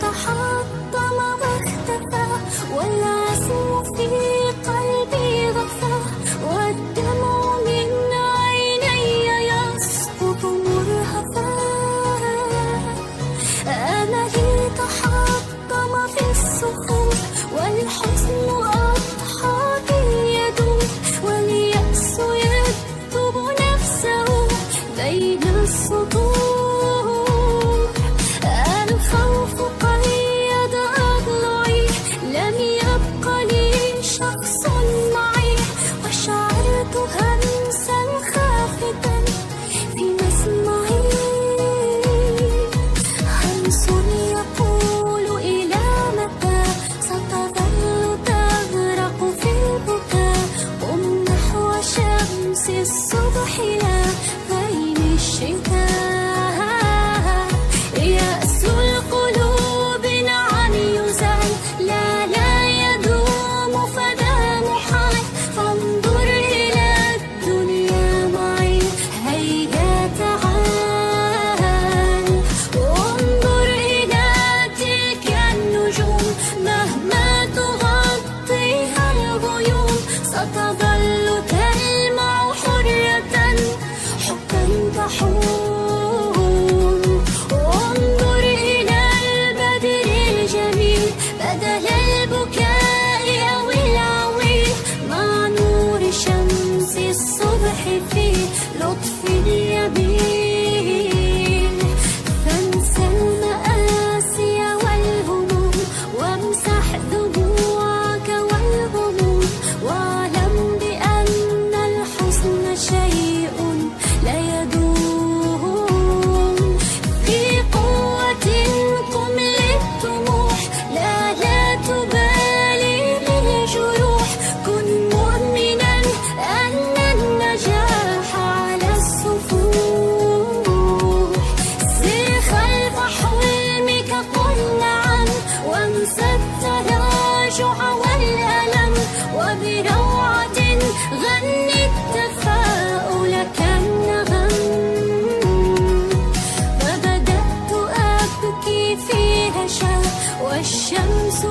تحطم واختفى، والعزم في قلبي غفى، والدمع من عيني يسقط مرهفا. أملي تحطم في الصخور، والحزن أضحى بيدوم، واليأس يكتب نفسه بين السطور. الخوف قيد أضلعي، لم يبق لي شخص معي، وشعرت همسا خافتا في مسمعي، همس يقول إلى متى ستظل تغرق في البكاء. قم نحو شمس الصبح لا غيم الشتاء. يأس القلوب نعم يزال، لا يدوم فدا محال. فانظر إلى الدنيا معي، هيا تعال. انظر إلى تلك النجوم، مهما تغطيها الغيوم ستظل تلمع حرة حبا تحوم. انظر إلى البدر الجميل بدل البكاء أو العويل، مع نور شمس الصبح في لطف اليمين. فانسى المآسي والهموم، وامسح دموعك والغموم، واعلم بأن الحزن شيء لا يدوم. في قوة قم للطموح، لا تبالي بالجروح. كن مؤمنا أن النجاح على السفوح. سر خلف حلمك قل نعم، وانسى التراجع والألم، وبروعة غني التفاؤل كالنغم. فبدأت أبكي في هشا، والشمس